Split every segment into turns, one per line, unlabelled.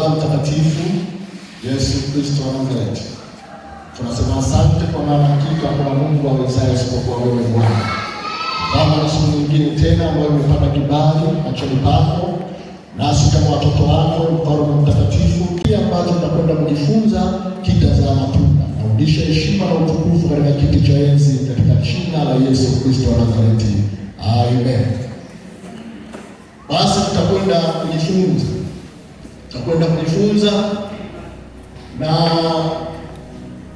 Baba Mtakatifu, Yesu Kristo wa Nazareti, tunasema asante kwa maana hakika kuna Mungu awezaye isipokuwa wewe Bwana. Baba, ni siku nyingine tena ambayo umepata kibali machoni pako, nasi kama watoto wako Mfalme Mtakatifu, kile ambacho tutakwenda kujifunza kitazaa matunda. Narudisha heshima na utukufu katika kiti cha enzi katika jina la Yesu Kristo wa Nazareti. Amen. Basi tutakwenda kujifunza na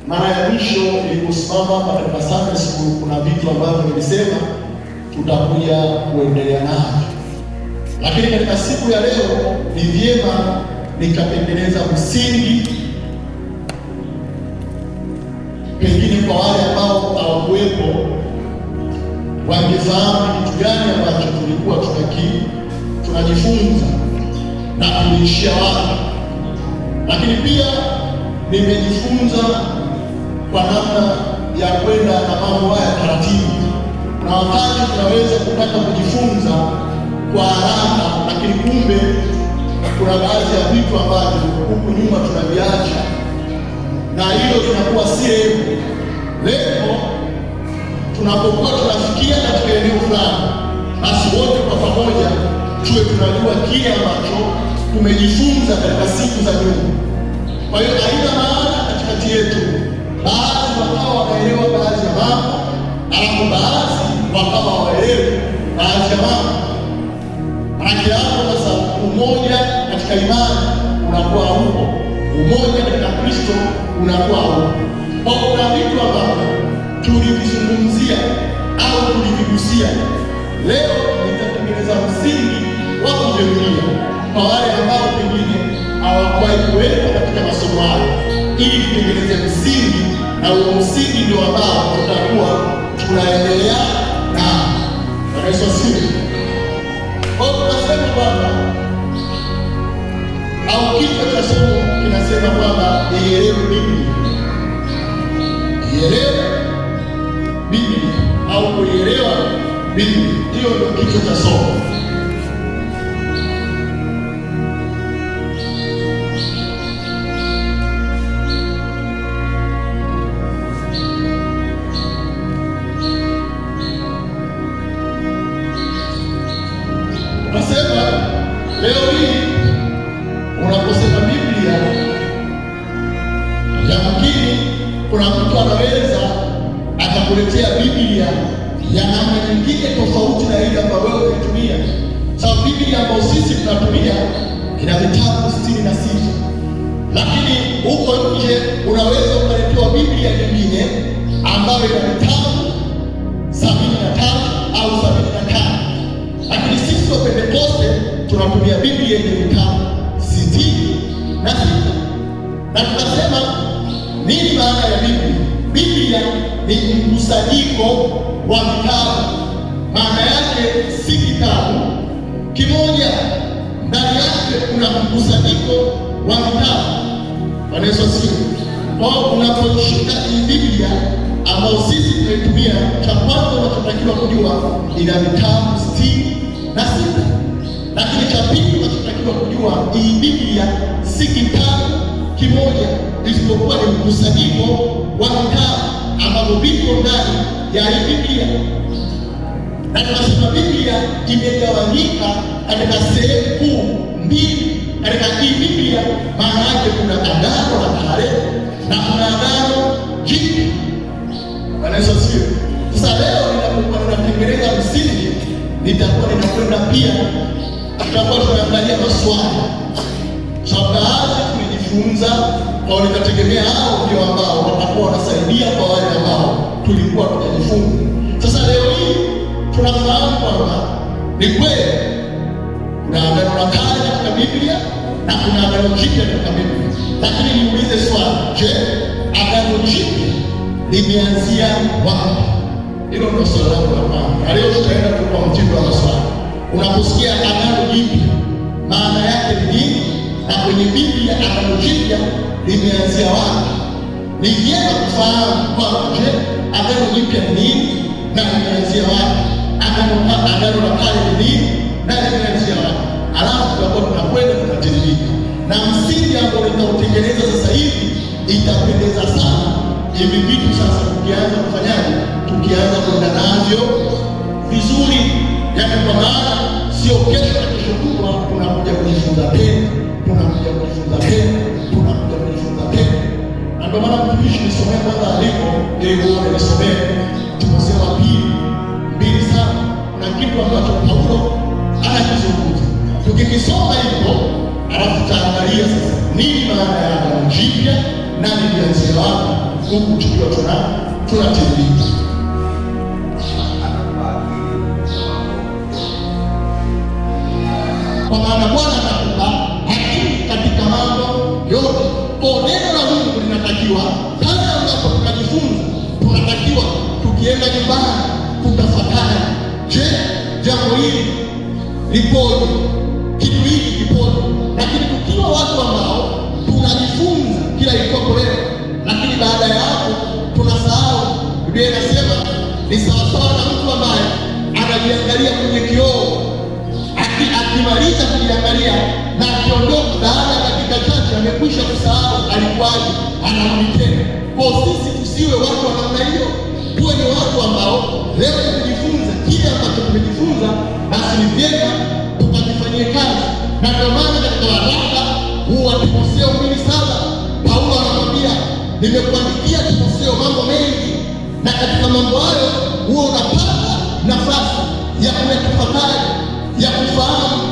mara ya mwisho niliposimama katika Sunday school, kuna vitu ambavyo nilisema tutakuja kuendelea navyo, lakini katika siku ya leo ni vyema nikatengeneza msingi, pengine kwa wale ambao hawakuwepo wangefahamu kitu gani ambacho tulikuwa tunajifunza na tuliishia wapi. Lakini pia nimejifunza kwa namna ya kwenda na mambo haya taratibu. Na wakati tunaweza kupata kujifunza kwa haraka, lakini kumbe kuna baadhi ya vitu ambavyo huku nyuma tunaviacha, na hilo tunakuwa sehemu. Leo tunapokuwa tunafikia katika eneo fulani, basi wote kwa pamoja tuwe tunajua kile ambacho tumejifunza katika siku za nyuma. Kwa hiyo haina maana katikati yetu baadhi wakawa wanaelewa baadhi ya mambo, alafu baadhi wakawa hawaelewi baadhi ya mambo. Maana hapo sasa umoja katika imani unakuwa huko, umoja katika Kristo unakuwa huko. Kwa kuna vitu ambavyo tulivizungumzia au tulivigusia, leo nitatengeneza msingi wa kujengia kwa wale ambao pengine hawakuwahi kuwepo katika masomo hayo, ili tutengeneze msingi, na huo msingi ndio ambao tutakuwa tunaendelea na Yesu asifiwe. Kwa hiyo tunasema kwamba au kichwa cha somo kinasema kwamba ielewe Biblia. Ielewe Biblia au kuielewa Biblia, hiyo ndio kichwa cha somo. Nasema leo hii unaposema Biblia, yamkini kuna mtu anaweza akakuletea Biblia ya namna nyingine tofauti na ile ambayo wewe unatumia. Sababu Biblia ambayo sisi tunatumia ina vitabu 66, lakini huko nje unaweza ukaletewa Biblia nyingine ambayo ina vitabu 73 au 75. Lakini sisi wa Pentekoste tunatumia Biblia yenye vitabu 66. Na tunasema nini maana ya Biblia? Biblia ni mkusanyiko wa vitabu. Maana yake si kitabu kimoja, ndani yake kuna mkusanyiko wa vitabu. Bwana Yesu asifiwe. Kwa hiyo unaposhika hii Biblia ambayo sisi tunaitumia, cha kwanza unachotakiwa kujua ina vitabu 66. Lakini cha pili unachotakiwa kujua, hii Biblia si kitabu kimoja, isipokuwa ni mkusanyiko wa vitabu ambavyo viko ndani ya hii Biblia. Na tunasema Biblia imegawanyika katika sehemu kuu mbili katika hii Biblia. Maana yake kuna Agano la Kale na kuna Agano Jipya. Bwana Yesu asifiwe. Sasa leo ninapokuwa ninatengeneza msingi, nitakuwa ninakwenda pia, tutakuwa tunaangalia maswali. Sababu baadhi tumejifunza, kwa nitategemea hao ndio ambao watakuwa wanasaidia kwa wale ambao tulikuwa tunajifunza. Sasa leo hii tunafahamu kwamba ni kweli kuna Agano la Kale katika Biblia na kuna Agano Jipya katika Biblia. Lakini niulize swali, je, Agano Jipya limeanzia wapi? Hilo ndio swali langu la kwanza. Na leo tutaenda kwa mtindo wa maswali. Unaposikia Agano Jipya, maana yake ni nini? Na kwenye Biblia Agano Jipya limeanzia wapi? Ni vyema kufahamu kwamba je, Agano Jipya ni nini na limeanzia wapi? Agano la Kale ni nini na limeanzia wapi? Alafu tutakuwa tunakwenda tunatiririka na msingi msingi ambao nitautengeneza sasa hivi itapendeza sana. Hivi vitu sasa tukianza kufanyaje? Tukianza kwenda navyo vizuri, yaani kwa maana sio kesho na kesho kutwa tunakuja kujifunza tena, tunakuja kujifunza tena, tunakuja kujifunza tena. Na ndio maana mtumishi nisomea kwanza aliko ili uone, nisomee Timotheo wa pili 2:7. Kuna kitu ambacho Paulo anakizungumza, tukikisoma hivyo alafu tutaangalia sasa nini maana ya Agano Jipya na nilianzia wapi, huku tukiwa tunatembea. Kwa maana Bwana atakupa haki katika mambo yote. Kwa neno la Mungu linatakiwa pale ambapo tunajifunza, tunatakiwa tukienda nyumbani tutafakari, je, jambo hili lipoje? Kitu hiki kipoje? Lakini tukiwa watu ambao tunajifunza kila itwapo leo, lakini baada ya hapo tunasahau. Biblia inasema ni sawasawa na mtu ambaye anajiangalia kwenye kioo, akimaliza kujiangalia na akiondoka, baada ya dakika chache amekwisha kusahau alikuwaje, anarudi tena. Kwa sisi tusiwe watu wa namna hiyo, tuwe ni watu ambao leo tumejifunza kile ambacho tumejifunza, basi ni vyema tukakifanyie kazi. Na ndio maana katika waraka huu wa Timotheo 2:7 Paulo anamwambia, nimekuandikia Timotheo mambo mengi, na katika mambo hayo huwa unapata nafasi ya kuyatafakari, ya kufahamu,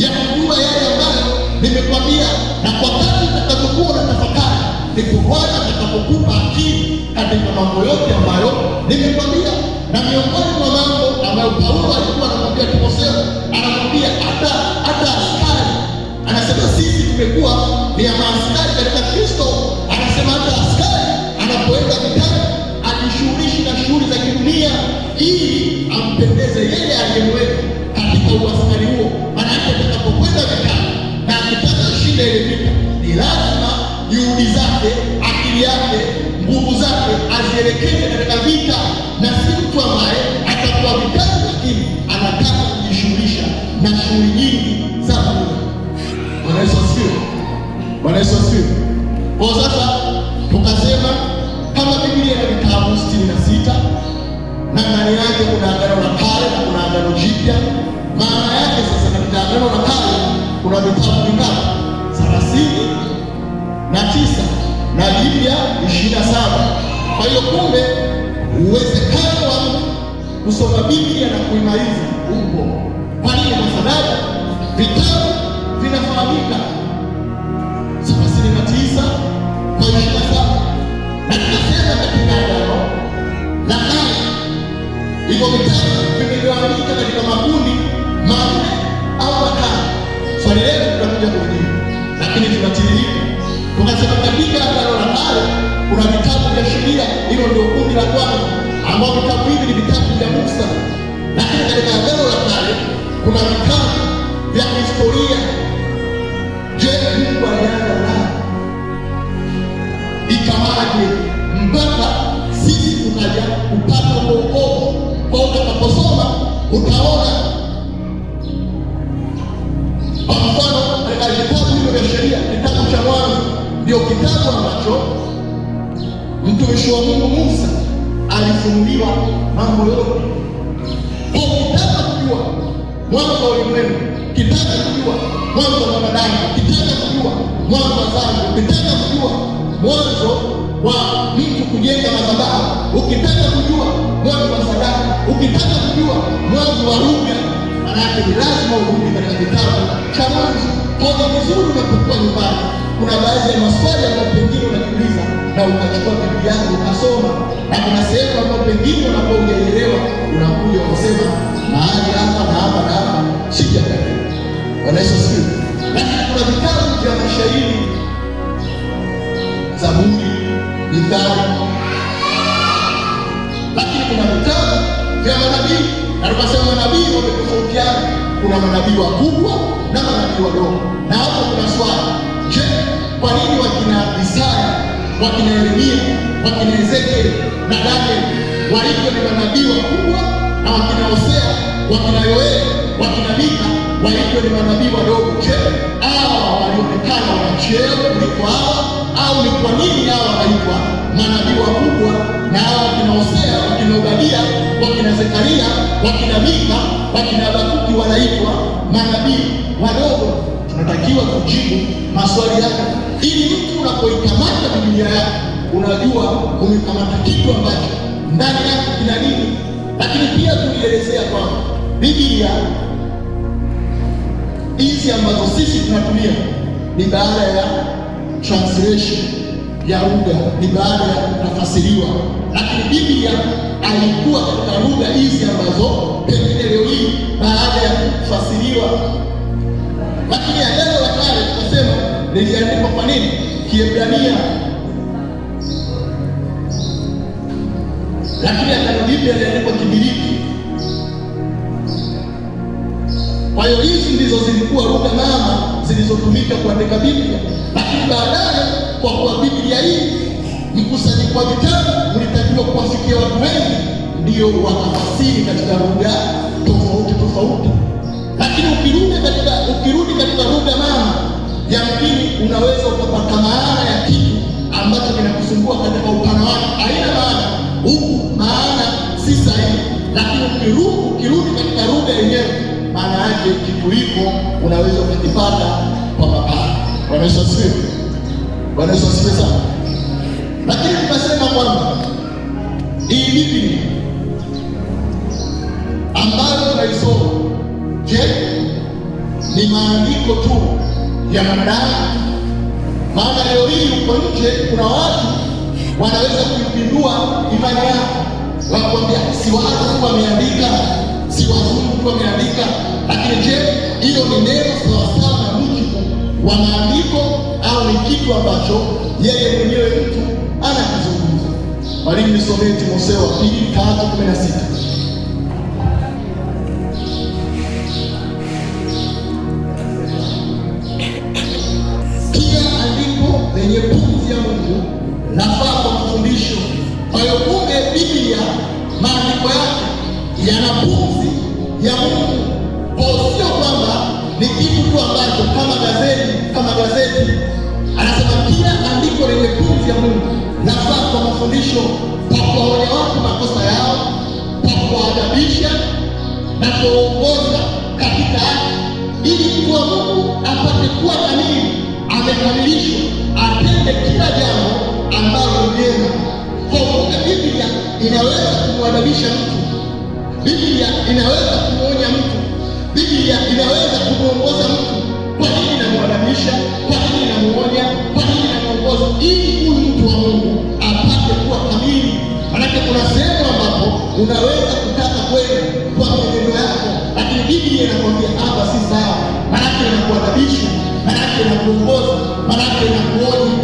ya kujua yale ambayo nimekwambia, na kwa kadri utakapokuwa unatafakari ndipo Bwana atakapokupa akili katika mambo yote ambayo nimekwambia. Na miongoni mwa mambo ambayo Paulo alikuwa anamwambia Timotheo, anamwambia hata askari, anasema sisi tumekuwa ni maaskari katika Kristo. Anasema hata askari anapoenda vitani ajishughulishi na shughuli za kidunia ili ampendeze yeye aliyemweka katika uaskari huo. Maanake atakapokwenda vitani na akitaka shinda ile vita, ni lazima juhudi zake, akili yake, nguvu zake azielekeze katika vita, na si mtu ambaye atakuwa vitani lakini anataka kujishughulisha na shughuli nyingi za Mungu. Bwana Yesu asifiwe. Bwana Yesu asifiwe. Kwa sasa tukasema kama Biblia ina vitabu 66 na ndani yake kuna Agano la Kale na kuna Agano Jipya, maana yake sasa katika Agano la Kale kuna vitabu vingapi? 39 na Biblia 27. Kwa hiyo kumbe uwezekano wa kusoma Biblia na kuimaliza upo. Kwa nini? Kwa sababu vitabu vinafahamika 39 kwa 27, na tunasema katika Agano la Kale hivyo vitabu vimegawanyika katika makundi 4 au 5. Swali letu tutakuja kujibu, lakini tunatiririka. Tukasema katika Agano la Kale kuna vitabu vya sheria, hilo ndio kundi la kwanza, ambao vitabu hivi ni vitabu vya Musa. Lakini katika Agano la Kale kuna vitabu vya historia. Je, Mungu alianza nani? Ikawaje mpaka sisi tukaja kupata wokovu? Kwa utakaposoma utaona, kwa mfano katika vitabu hivyo vya sheria, kitabu cha Mwanzo ndio kitabu ambacho mtumishi wa Mungu Musa alifunuliwa mambo yote. Kwa kitaka kujua mwanzo wa ulimwengu, kitaka kujua mwanzo wa wanadamu, kitaka kujua mwanzo wa dhambi, kitaka kujua mwanzo wa mtu kujenga madhabahu, ukitaka kujua mwanzo wa sadaka, ukitaka kujua mwanzo wa lugha, maanake ni lazima urudi katika kitabu cha Mwanzo. Kwa hiyo vizuri unapokuwa nyumbani, kuna baadhi ya maswali ambayo pengine unajiuliza na ukachukua Biblia yako ukasoma, na kuna sehemu ambayo pengine unakuwa hujaelewa, unakuja unasema mahali hapa na hapa na hapa sijaelewa. Bwana Yesu asifiwe. Lakini kuna vitabu vya mashairi, Zaburi, Mithali, lakini kuna vitabu vya manabii. Na tukasema manabii wametofautiana, kuna manabii wakubwa na manabii wadogo. Na hapo kuna swali, je, kwa nini wakina Isaya, wakina Yeremia, wakina Ezekieli na Daniel walikuwa ni manabii wakubwa, na wakina Hosea, wakina Yoeli, wakina Mika walikuwa ni manabii wadogo? Je, hawa walionekana wana cheo au ni kwa nini hao wanaitwa manabii wakubwa na hao wakina Hosea, wakina Obadia, wakina Zekaria, wakina Mika, wakina Habakuki wanaitwa manabii wadogo? Tunatakiwa kujibu maswali haya ili mtu unapoikamata Biblia yako unajua umekamata kitu ambacho ndani yake kina nini. Lakini pia tulielezea kwamba Biblia hizi ambazo sisi tunatumia ni baada ya translation ya lugha, ni baada ya kutafsiriwa. Lakini Biblia haikuwa katika lugha hizi ambazo pengine leo hii baada ya kufasiriwa. Lakini Agano la Kale tunasema liliandikwa kwa nini? Kiebrania. Lakini Agano Jipya liliandikwa Kigiriki. Kwa hiyo hizi ndizo zilikuwa lugha mama zilizotumika kuandika Biblia. Lakini baadaye, kwa kuwa Biblia hii mkusanyiko wa vitabu ulitakiwa kuwafikia watu wengi, ndio wakafasiri katika lugha tofauti tofauti. Lakini ukirudi katika lugha mama, yamkini unaweza ukapata maana ya kitu ambacho kinakusumbua katika upana wake, haina maana huku, maana si sahihi. Lakini ukirudi katika lugha yenyewe, maana yake kitu hiko unaweza ukakipata kwa mapana. Bwana Yesu asifiwe. Bwana Yesu asifiwe sana. Lakini tukasema kwamba hii Biblia ambayo tunaisoma, je, ni maandiko tu ya mwanadamu? Maana leo hii uko nje kuna watu wanaweza kuipindua imani yako, wakwambia si watu tu wameandika, si wazungu tu wameandika. Lakini je, hilo ni neno sawasawa na mujibu wa maandiko au ni kitu ambacho yeye mwenyewe mtu anakizungumza? Mwalimu, nisomee Timotheo wa pili 3:16. Kila andiko lenye pumzi ya Mungu lafaa kwa mafundisho. Kwa hiyo kumbe Biblia maandiko yake yana pumzi ya Mungu. Kwa sio kwamba ni kitu tu ambacho kama gazeti. Anasema kila andiko lenye pumzi ya Mungu lafaa kwa mafundisho, kwa kuwaonya watu makosa yao, kwa kuwaadabisha na kuwaongoza katika haki, ili mtu wa Mungu apate kuwa kamili, amekamilishwa, atende kila jambo ambalo ni jema. Kwa kuwa Biblia inaweza kumwadabisha mtu, Biblia inaweza kumwonya mtu, Biblia inaweza kumuongoza mtu. Kwa nini namwadabisha? Kwa nini namuonya? Kwa nini namuongoza? Ili huyu mtu wa Mungu apate kuwa kamili. Manake kuna sehemu ambapo unaweza kutaka kwenda kwa mwenendo yako, lakini Biblia inakwambia hapa si sawa. Manake inakuadabisha, manake inakuongoza, manake inakuonya.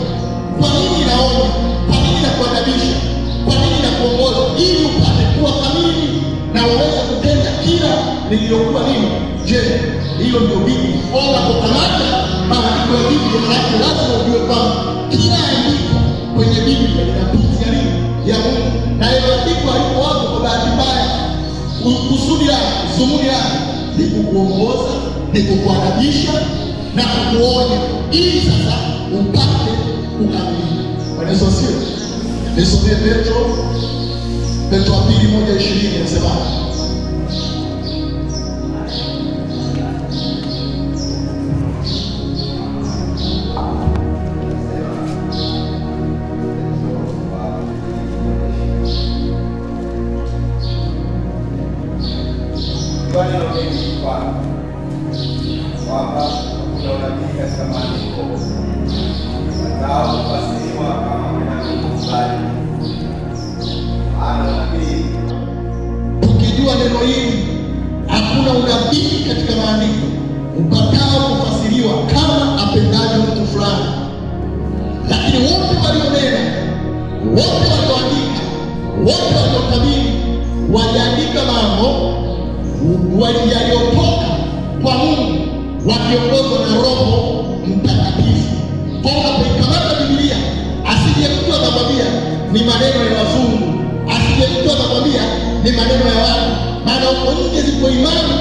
Kwa nini naonya? Kwa nini nakuadabisha? Kwa nini nakuongoza? Ili upate kuwa kamili na uweze kutenda kila niliyokuwa nini. Je, hiyo ndio Biblia? Unapokamata maandiko ya Biblia, lazima ujue kwamba kila andiko kwenye Biblia lina pumzi ya nini? Ya Mungu. Na hiyo andiko haliko wako kwa bahati mbaya. Kusudi lake, zumuni lake ni kukuongoza, ni kukuadabisha na kukuonya, ili sasa upate kukamilika. Bwana Yesu asifiwe. Nisomee Petro wa pili 1:20 inasema,
kwamba kuna unabii katika maandiko wanaofasiriwa kama manabii fulani. Ana unabii.
Tukijua neno hili, hakuna unabii katika maandiko upatao kufasiriwa kama apendavyo mtu fulani. Lakini wote walionena, wote walioandika, wote waliotabiri waliandika mambo yaliyotoka kwa Mungu wakiongozwa na Roho Mtakatifu. Kwa unapoikamata Biblia, asije mtu akakwambia ni maneno ya wazungu, asije mtu akakwambia ni maneno ya watu. Maana huko nje zipo imani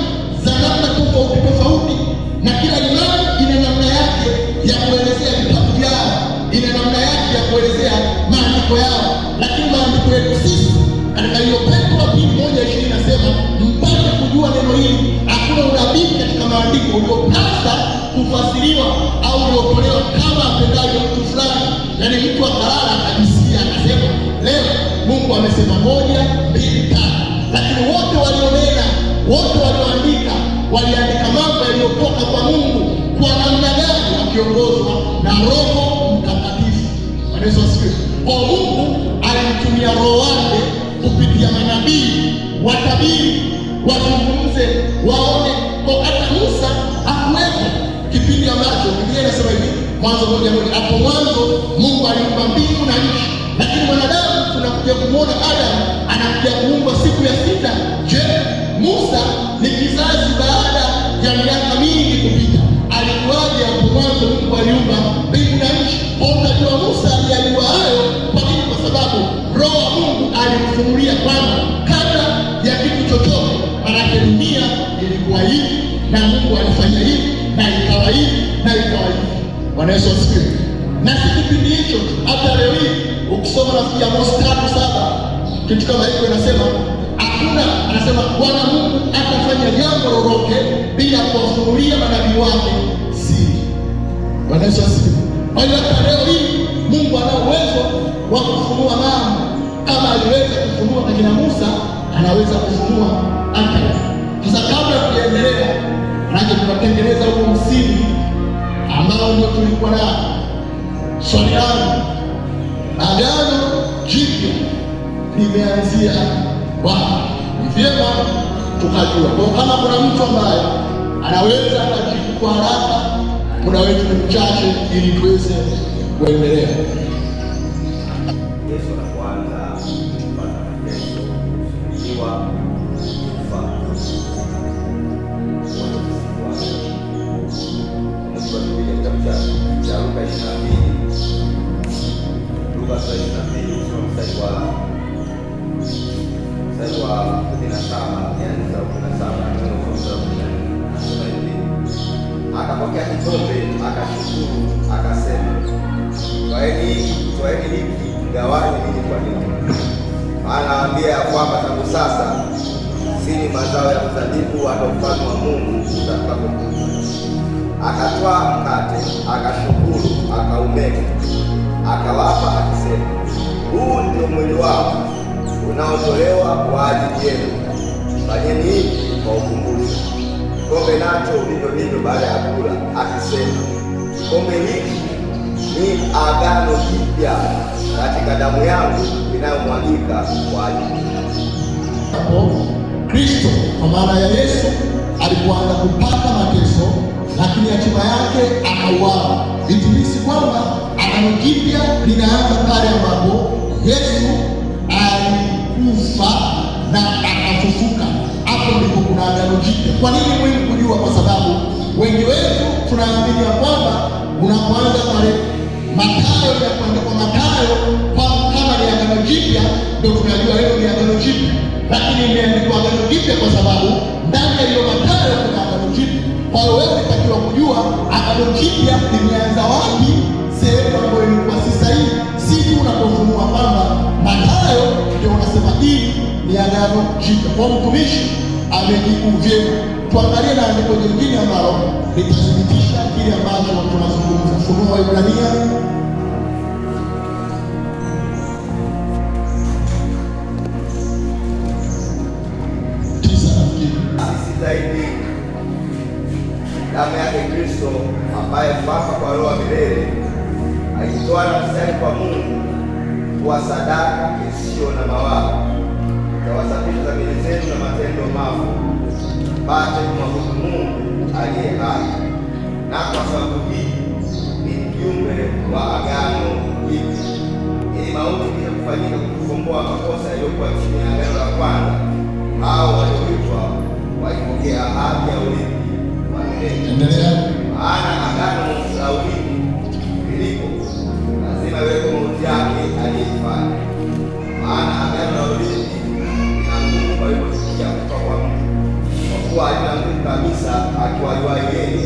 za namna tofauti tofauti, na kila imani ina namna yake ya kuelezea vitabu vyao, ina namna yake kuelezea maandiko yao, lakini maandiko yetu sisi katika hiyo Petro wa pili 1:20 nasema mpate kujua neno hili, hakuna unabii katika maandiko uliopasa kufasiriwa au uliotolewa kama apendavyo mtu fulani. Yaani mtu akalala akajisikia akasema leo Mungu amesema 1, 2, 3, lakini wote walionena, wote walioandika waliandika mambo yaliyotoka kwa Mungu kwa namna gani? Wakiongozwa na Roho Mtakatifu. Bwana Yesu asifiwe. Kwa Mungu alimtumia Roho wake kupitia manabii watabiri, wazungumze, waone. Kwa hata Musa hakuwepo kipindi ambacho Biblia inasema hivi, Mwanzo 1:1, hapo mwanzo Mungu aliumba mbingu na nchi. Lakini mwanadamu tunakuja kumwona Adamu anakuja kuumbwa siku ya 6. Je, Musa ni kizazi baada ya miaka mingi kupita? Alikuwaje hapo mwanzo Mungu aliumba mbingu na nchi? Unajua Musa alijua hayo kwa nini? Kwa sababu Roho wa Mungu alimfunulia kwamba kabla ya kitu chochote, maana dunia ilikuwa hivi na Mungu alifanya hivi na ikawa hivi na ikawa hivi. Bwana Yesu asifiwe. Na si kipindi hicho, hata leo hii ukisoma rafiki ya Mose 3:7 kitu kama hicho inasema hakuna, anasema Bwana Mungu atafanya jambo lolote bila kuwafunulia manabii wake siri. Bwana Yesu asifiwe. Kwa hiyo hata leo hii Mungu ana uwezo wa kufunua mambo kama aliweza kufunua kwa kina Musa, anaweza kufunua hata. Sasa kabla tuendelea, naje tunatengeneza huo msingi ambao ndio tulikuwa nao. Swali langu, Agano Jipya limeanzia wapi? Ni vyema tukajua. Kwa kama kuna mtu ambaye anaweza kujibu kwa haraka, muda wetu ni mchache ili tuweze kuendelea.
Yesu anapoanza kupata mateso, kusuliwa, kufa, kitabu cha Luka 22, Luka 22 mstari wa 17, yaani 17, akapokea kikombe, akashukuru, akasema, twaeni hiki mgawane ninyi kwa ninyi, maana nawaambia ya kwamba tangu sasa sini mazao ya mzabibu hata ufalme wa Mungu utakapokuja. Akatwaa mkate, akashukuru, akaumega, akawapa akisema, huu ndio mwili wangu unaotolewa kwa ajili yenu, fanyeni hivi kwa ukumbusho. Kikombe nacho vivyo hivyo baada ya kula, akisema, kikombe hiki ni agano jipya katika damu yangu inayomwagika kwa ajili yenu.
Kristo kwa maana ya Yesu alipoanza kupata mateso, lakini hatima yake akauawa. Itilisi kwamba agano jipya linaanza pale ambapo Yesu alikufa na akafufuka. Hapo ndipo kuna agano jipya. Kwa nini muhimu kujua? Kwa sababu wengi wetu tunaamini ya kwamba unapoanza pale Mathayo ya kuandikwa Mathayo kwa kama ni agano jipya ndio tunajua leo ni agano jipya, lakini imeandikwa agano jipya kwa sababu ndani ya hiyo Mathayo kuna agano jipya. Kwa hiyo wewe unatakiwa kujua agano jipya limeanza wapi, sehemu ambayo ilikuwa si sahihi. Sisi unapofunua kwamba Mathayo ndio unasema hii ni agano jipya. Kwa mtumishi amejibu vyema. Tuangalie na andiko jingine ambalo litathibitisha kile ambacho tunazungumza. Funua Waebrania 9.
Zaidi damu yake Kristo, ambaye Baba kwa Roho wa milele alitoa nafsi yake kwa Mungu kuwa sadaka isiyo na mawaa, itawasafisha dhamiri zenu na matendo maovu, mpate kumwabudu Mungu aliye hai. Na kwa sababu hii ni mjumbe wa agano jipya, ili mauti kisha kufanyika kukomboa makosa yaliyokuwa chini ya agano la kwanza, hao walioitwa walipokea ahadi ya urithi wa milele. Maana agano la urithi lilipo lazima iweko mauti yake aliyeifanya. Maana agano la urithi lina nguvu paliposikia kutoka kwa mtu, kwa kuwa halina nguvu kabisa akiwajua yeye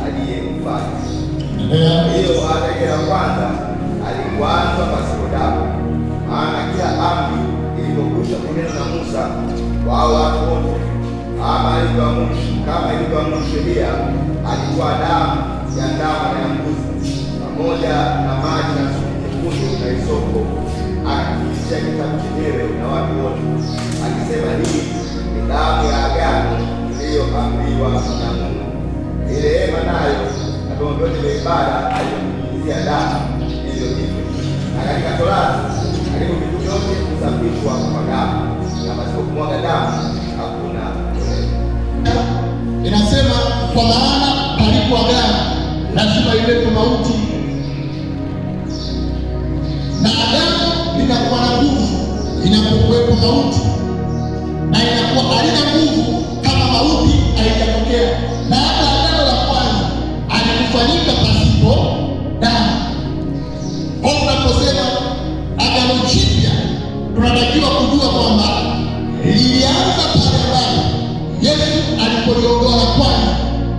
aliyemfanya. Hiyo hata ile ya kwanza alikuwa haikuanzwa pasipo damu, maana kila amri ilipokwisha kunenwa na Musa kwa hao watu wote, kama ilivyoamuru sheria, alitoa damu ya ndama na ya mbuzi pamoja na maji na sufu nyekundu na hisopo, akakiishia kitabu chenyewe na watu wote, akisema, hii ni damu ya agano iliyoamriwa na Mungu. Ile hema nayo na vyombo vyote vya ibada alivyonyunyizia damu hivyo hivyo. Na katika Torati karibu vitu vyote husafishwa kwa damu, na pasipo kumwaga damu hakuna toleo.
Inasema kwa maana palipo agano lazima iwepo mauti, na agano linakuwa na nguvu inapokuwepo mauti, na inakuwa halina nguvu kama mauti haijatokea. Na hata agano la kwanza alikufanyika pasipo damu. Kwa tunaposema agano jipya, tunatakiwa kujua kwamba lilianza pale ambapo Yesu alipoliondoa la kwanza.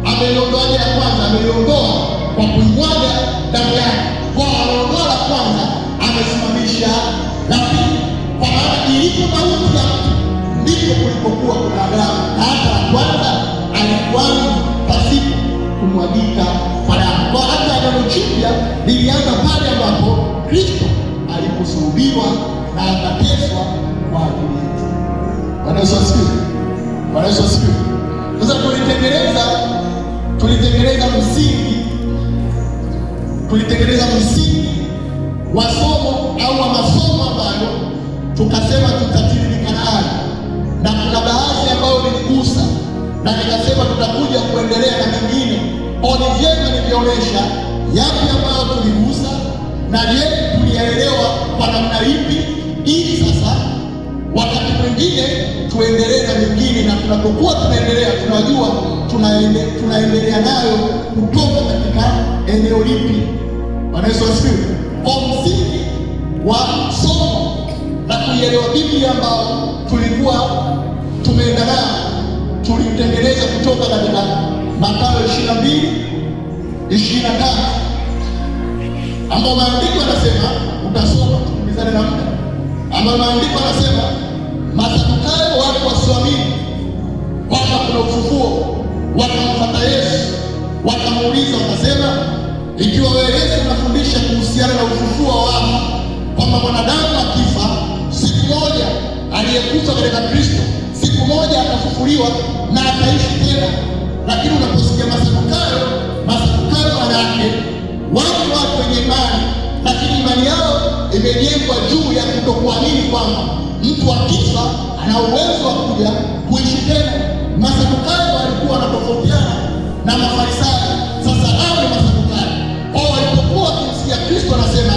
Ameliondoaje la kwanza? Ameliondoa kwa kuimwaga damu yake. Kwa aliondoa la kwanza, amesimamisha la pili. Kwa maana ilipo mauti ya mtu ndipo kulipokuwa kuna agano. Na hata la kwanza alikuanza pasipo kumwagika kwa damu. Kwa hata agano jipya lilianza pale ambapo Kristo aliposulubiwa na akateswa kwa ajili yetu. Bwana Yesu asifiwe. Bwana Yesu asifiwe. Sasa tulitengeneza msingi wa somo au wa masomo ambayo tukasema tutatiririka nayo, na kuna baadhi ambayo niligusa na nikasema tutakuja kuendelea na mengine. Ni vyema nimeonyesha yapi ambayo tuligusa na je, tuliyaelewa kwa namna ipi, ili sasa wakati mwingine tuendelee na mengine, na tunapokuwa tunaendelea tunajua tunaendelea nayo kutoka katika eneo lipi. Bwana Yesu asifiwe. Kwa msingi wa somo la kuielewa Biblia ambao tulikuwa tumeenda nao, tulitengeneza kutoka katika Mathayo 22:25 ambao maandiko yanasema, utasoma tukimizane na muda, ambao maandiko yanasema Masadukayo, watu wasioamini kwamba kuna ufufuo, wakamfuata Yesu, wakamuuliza wakasema, ikiwa wewe Yesu unafundisha kuhusiana na ufufuo wa wafu, kwamba mwanadamu akifa siku moja, aliyekufa katika Kristo siku moja atafufuliwa na ataishi tena, lakini unaposikia Masadukayo maana yake watu wenye imani, lakini imani yao imejengwa juu ya kutokuamini kwamba mtu akifa ana uwezo wa kuja kuishi tena. Masadukayo walikuwa wanatofautiana na Mafarisayo. Sasa hao ni Masadukayo. Kwa walipokuwa wakimsikia Kristo anasema,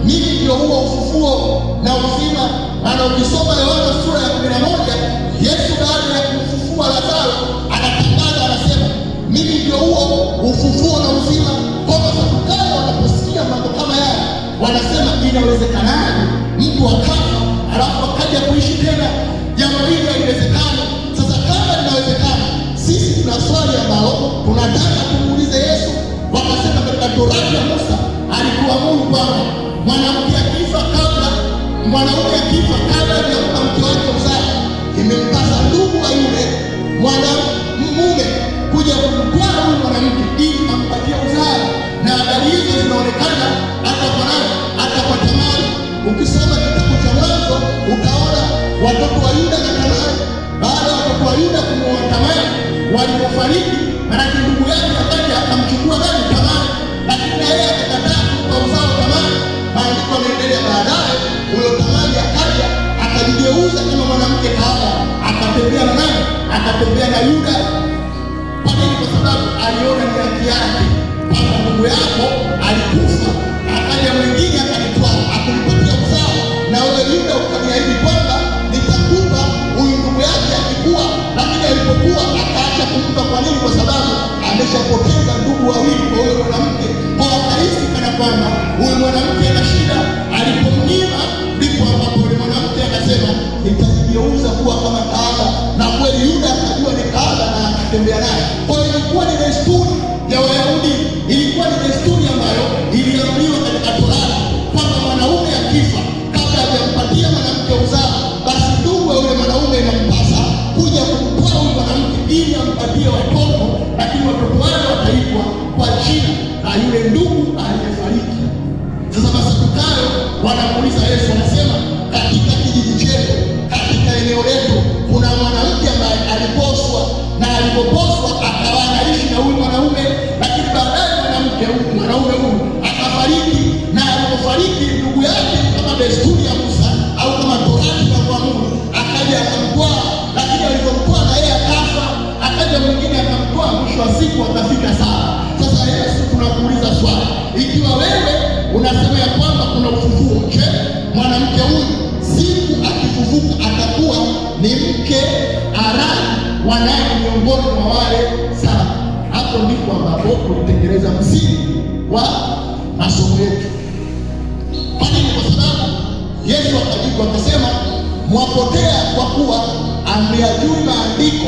mimi ndio huo ufufuo na uzima, na ukisoma Yohana sura ya 11, Yesu baada ya kumfufua Lazaro anatangaza anasema, mimi ndio huo ufufuo na uzima. Kwa Masadukayo wanaposikia mambo kama yale wanasema, inawezekanaje mtu akafa alafu akaja kuishi tena? Jambo hili haliwezekani. Sasa kama linawezekana, sisi tuna swali ambalo tunataka tumuulize Yesu. Wakasema katika Torati ya Musa alituamuru kwamba mwanaume akifa kabla ya mke wake uzaa, imempasa ndugu wa yule mwanamume kuja kumtwaa huyu mwanamke ili ampatie uzao. Na habari hizo zinaonekana hata kwa Tamari. Ukisoma kitabu cha Mwanzo utaona watoto wa Yuda na Tamari. Baada ya watoto wa Yuda kumuoa Tamari, walipofariki, maana ndugu yake akaja akamchukua nani? Tamari, lakini na yeye akakataa kumpa uzao Tamari. Maandiko yanaendelea, baadaye huyo Tamari akaja akajigeuza kama mwanamke kahaba, akatembea na nani? Akatembea na Yuda. Kwa nini? Kwa sababu aliona ni haki yake kwamba ndugu yako alikufa, akaja mwingine akanitwaa akunipatia uzao, na wewe Yuda ukaniahidi kwamba nitakupa huyu ndugu yake akikua, lakini alipokuwa akaacha kumpa. Kwa nini? Kwa sababu ameshapoteza ndugu wawili kwa huyo mwanamke. Kwa akahisi kana kwamba huyu mwanamke ana shida. Alipomnyima ndipo ambapo yule mwanamke akasema, nitajigeuza kuwa kama kahaba, na kweli Yuda akajua ni kahaba na akatembea naye. Kwa hiyo ilikuwa ni desturi ya Wayahudi, ilikuwa ni desturi ambayo iliamriwa katika Torati kwamba akafariki, ndugu yake kama desturi ya Musa au kama torati ya Mungu akaja akamtwaa, lakini alipomtwaa na yeye akafa. Akaja mwingine akamtwaa, mwisho wa siku akafika sawa. Sasa Yesu, tunakuuliza swali, ikiwa wewe unasema ya kwamba kuna ufufuo, je, mwanamke huyu siku akifufuka atakuwa ni mke halali wa nani miongoni mwa wale saba? Hapo ndipo ambapo tulitengeneza msingi wa masomo yetu. Kwa nini? Kwa sababu Yesu akajibu akasema, mwapotea kwa kuwa hamyajui maandiko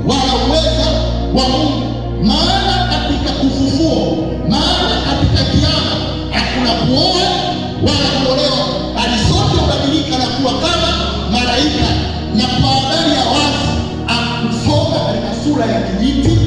wala uweza wa Mungu. Maana katika ufufuo, maana katika kiama hakuna kuoa wala kuolewa, bali sote hubadilika na kuwa kama malaika. Na kwa habari ya wazi, akusoma katika sura ya kijiti,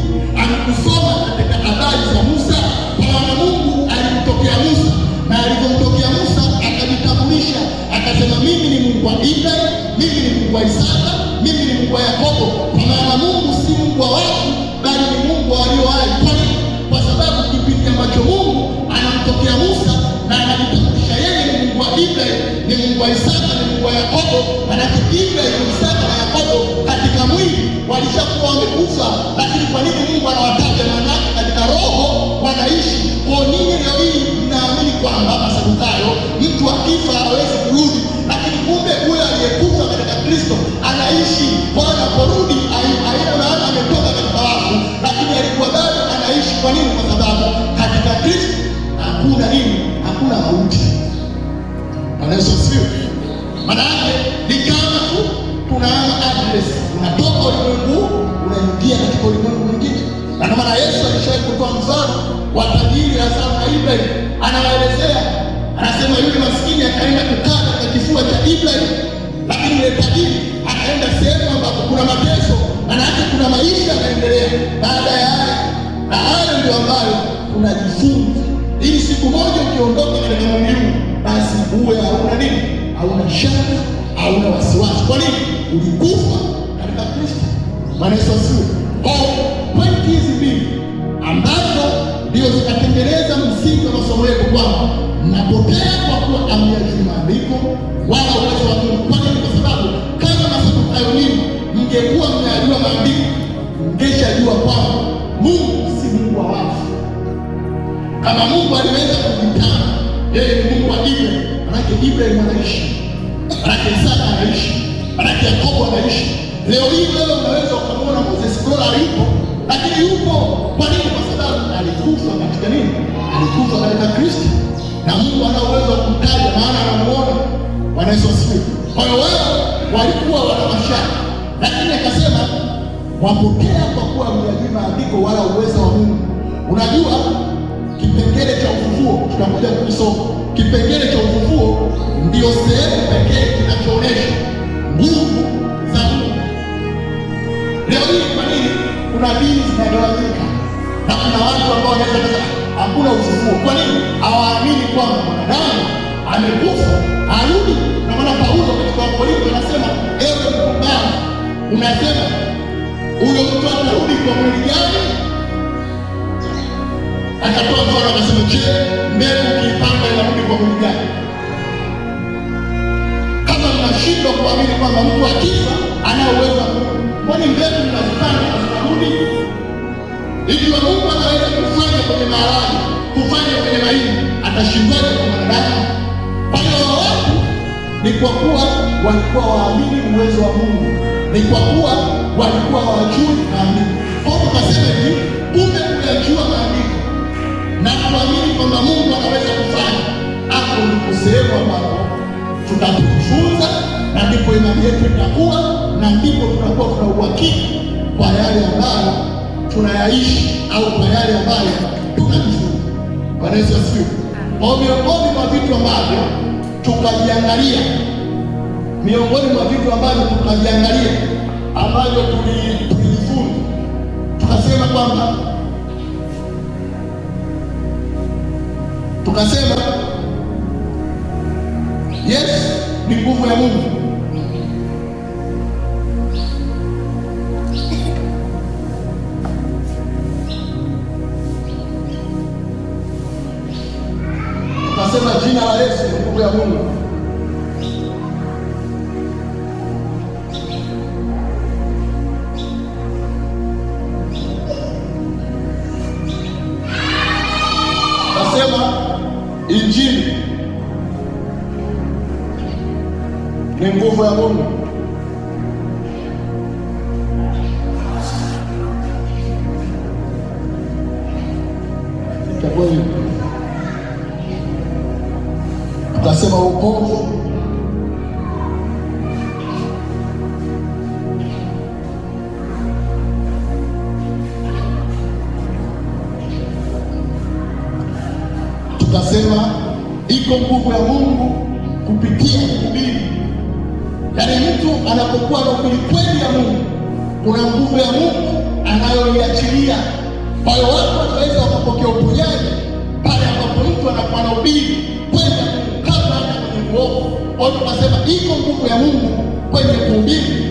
akusoma katika habari za Musa, kwa maana Mungu alimtokea Musa, na alipomtokea Musa akajitambulisha akasema, mimi ni Mungu wa Ibrahimu, mimi ni Mungu wa Isaka, mimi ni Mungu wa Yakobo. Kwa maana Mungu si Mungu wa watu, bali ni Mungu wa walio hai. Kwa nini? Kwa sababu kipindi ambacho Mungu anamtokea Musa na anajitambulisha yeye ni Mungu wa Ibrahimu, ni Mungu wa Isaka, ni Mungu wa Yakobo, manake Ibrahimu, Isaka na Yakobo katika mwili walishakuwa wamekufa, lakini kwa nini Mungu anawataja? Maanake katika roho wanaishi. Kwa nini leo hii mnaamini kwamba Masadukayo mtu akifa hawezi kurudi, lakini kumbe huyo aliyekufa katika Kristo anaishi. Bwana anaporudi haina maana ametoka katika wafu, lakini alikuwa bado anaishi. Kwa nini? Kwa sababu katika Kristo hakuna nini? Hakuna mauti. Bwana Yesu asifiwe. Maana yake ni kama tu tunaama address, unatoka ulimwengu unaingia katika ulimwengu mwingine. Na ndio maana Yesu alishawahi kutoa mfano wa tajiri Lazaro na Ibrahimu. Anawaelezea, anasema yule maskini akaenda kukaa katika kifua cha Ibrahimu, lakini yule tajiri akaenda sehemu ambapo kuna mateso, maanake kuna maisha yanaendelea baada ya haya. Na hayo ndio ambayo tunajifunza, ili siku moja ukiondoka katika mwili huu, basi uwe hauna nini? Hauna shaka, hauna wasiwasi. Kwa nini? Ulikufa katika Kristo. Bwana Yesu asifiwe. Kwa pointi hizi mbili ambazo ndio zikatengeneza msingi wa masomo yetu, kwamba mnapotea kwa kuwa hamyajui maandiko wala uwezo wa Mungu. Kwa nini? Kwa sababu kama Masadukayo nini, mngekuwa mnayajua maandiko, mngeshajua kwamba Mungu si Mungu wa wafu. Kama Mungu aliweza kujitana yeye ni Mungu wa Ibrahimu, manake Ibrahimu anaishi, manake Isaka anaishi, manake Yakobo anaishi. Leo hii wewe unaweza ukamwona Moses Gola yupo, lakini yupo. Kwa nini? Kwa sababu alikufa katika nini? Alikufa katika Kristo, na Mungu ana uwezo wa kumtaja, maana anamuona. Bwana Yesu asifiwe. Kwa hiyo wao walikuwa wana mashaka, lakini akasema wapotea kwa kuwa hamyajui maandiko wala uwezo wa Mungu. Unajua kipengele cha ufufuo tutakuja kukisoma. Kipengele cha ufufuo ndio sehemu pekee kinachoonyesha nguvu za Mungu. Leo hii kwa nini kuna dini zinagawanyika na kuna watu ambao wanaweza kusema hakuna ufufuo? Kwa nini? Hawaamini kwamba mwanadamu amekufa arudi. Na maana Paulo katika Wakorintho anasema, ewe mpumbavu, unasema huyo mtu atarudi kwa mwili gani? Akatoa mfano akasema, je, mbegu ukiipanda inarudi kwa mwili gani? Kama mnashindwa kuamini kwamba mtu akifa ana uwezo wa kurudi, kwani mbegu mnazipanda zinarudi? Ikiwa Mungu anaweza kufanya kwenye maharage, kufanya kwenye mahindi, atashindwaje kwa mwanadamu? Kwa hiyo watu ni kwa kuwa walikuwa waamini uwezo wa Mungu, ni kwa kuwa walikuwa hawajui maandiko. Kwa hiyo tukasema hivi, kumbe kuyajua maandiko na kuamini kwamba Mungu anaweza kufanya, hapo ndipo sehemu ambapo tutajifunza, na ndipo imani yetu itakuwa, na ndipo tutakuwa tuna uhakika kwa yale ambayo tunayaishi au kwa yale ambayo tunajifunza. Bwana Yesu asifiwe. Kwa miongoni mwa vitu ambavyo tukajiangalia, ambavyo tulijifunza, tukasema kwamba Yesu ni nguvu ya Mungu. Tunasema jina la Yesu ni nguvu ya Mungu. Tunasema Injili ni nguvu ya Mungu. Tukasema wokovu tukasema iko nguvu ya Mungu kupitia kuhubiri. Yaani mtu anapokuwa na kweli ya Mungu, kuna nguvu ya Mungu anayoiachilia. Kwa hiyo watu wanaweza wakapokea uponyaji pale ambapo mtu anakuwa anahubiri kweli ya Mungu kabla hata kwenye uovu. Kwa hiyo tunasema iko nguvu ya Mungu kwenye kuhubiri.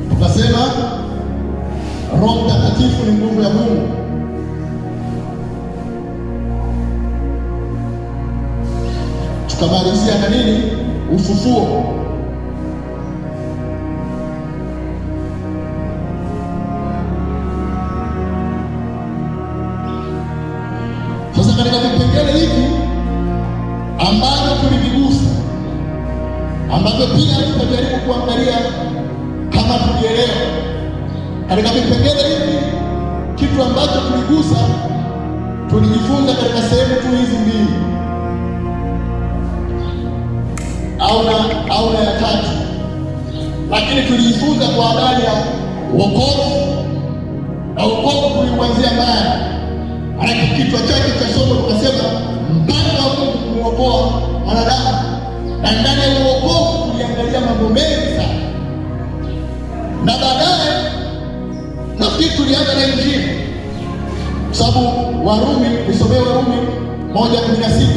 Tukasema Roho Mtakatifu ni nguvu ya Mungu. Tukamalizia na nini? Ufufuo. Sasa katika vipengele hivi ambavyo tulivigusa, ambavyo pia tutajaribu kuangalia kama tulielewa katika vipengele hivi, kitu ambacho tuligusa, tulijifunza katika sehemu tu hizi mbili au na ya tatu, lakini tulijifunza kwa habari ya wokovu, na wokovu tuliuanzia mbali. Maana kichwa chake cha somo tukasema mpango wa Mungu kumwokoa mwanadamu, na ndani ya wokovu tuliangalia mambo mengi sana, na baadaye nafikiri tulianza na Injili, kwa sababu Warumi, nisomee Warumi 1:16.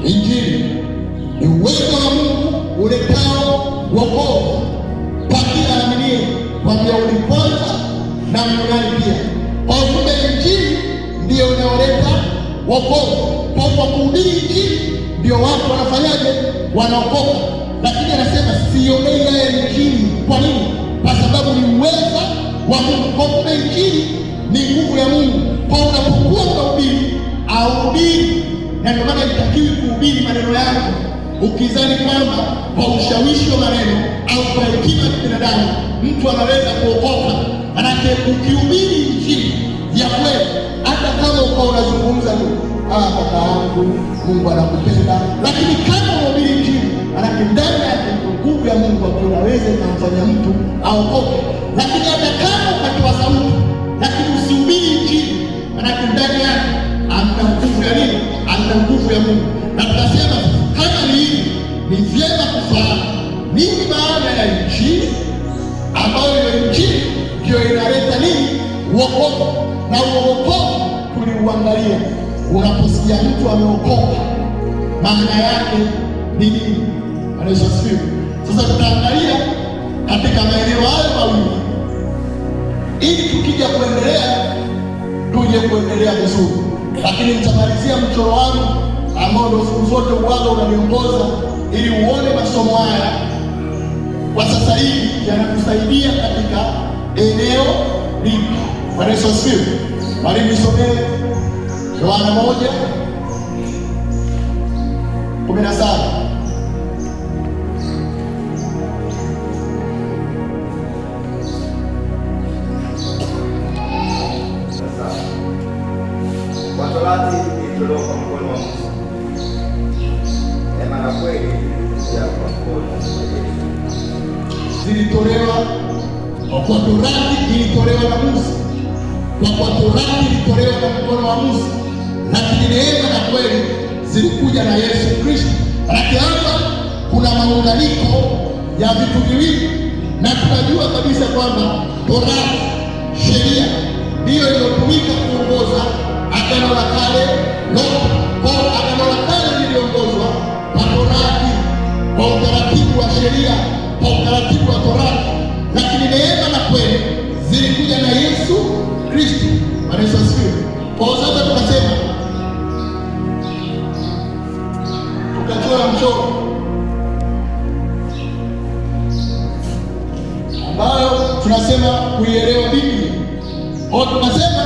Injili ni uwezo wa Mungu uletao wokovu kwa kila aaminie, kwa Myahudi kwanza na Myunani pia. Kwa kumbe Injili ndiyo inaoleta wokovu. Kwa kuhubiri Injili ndio watu wanafanyaje? Wanaokoka. Lakini anasema sionei haya Injili. Kwa nini? Kwa sababu ni uwezo wa Mungu. Kwa kumbe Injili ni nguvu ya Mungu. Kwa unapokuwa unahubiri ahubiri, na ndio maana itakiwi kuhubiri maneno yako ukizani kwamba kwa ushawishi wa maneno au kwa hekima ya binadamu mtu anaweza kuokoka. Manake ukihubiri Injili ya kweli, hata kama uko unazungumza tu kaka yangu Mungu anakupenda, lakini kama unahubiri Injili, manake ndani yake nguvu ya Mungu inaweza kumfanya mtu aokoke. Lakini hata kama ukatoa sauti lakini usihubiri Injili, manake ndani yake ana nguvu ya nini? Ana nguvu ya Mungu. Na tunasema kama ni hivi, ni vyema kufahamu nini maana ya Injili, ambayo hiyo Injili ndio inaleta nini? Wokovu. Na wokovu tuliuangalia, unaposikia mtu ameokoka maana yake ni nini? Anasifiwe. Sasa tutaangalia katika maeneo hayo mawili, ili tukija kuendelea tuje kuendelea vizuri. Lakini nitamalizia mchoro wangu ambao ndio siku zote uwaga unaniongoza, ili uone masomo haya kwa sasa hivi yanakusaidia katika eneo lipi. Bwana Yesu asifiwe. Mwalimu nisomee Yohana 1:17.
Kwa Torati ilitolewa kwa mkono wa Musa, neema na kweli ya kwa mkono wa Yesu.
Zilitolewa kwa Torati, ilitolewa na Musa, kwa kuwa Torati ilitolewa na mkono wa Musa, lakini neema na kweli zilikuja na Yesu Kristo. Lakini hapa kuna maunganiko ya vitu viwili, na tunajua kabisa kwamba Torati, sheria, ndiyo iliyotumika kuongoza Agano la Kale lote. Kwa Agano la Kale liliongozwa kwa Torati, kwa utaratibu wa sheria, kwa utaratibu wa Torati, lakini neema na kweli zilikuja na Yesu Kristo. Bwana Yesu asifiwe. Kwa sasa tunasema, tukachora mchoro ambayo tunasema kuielewa Biblia. Kwa tunasema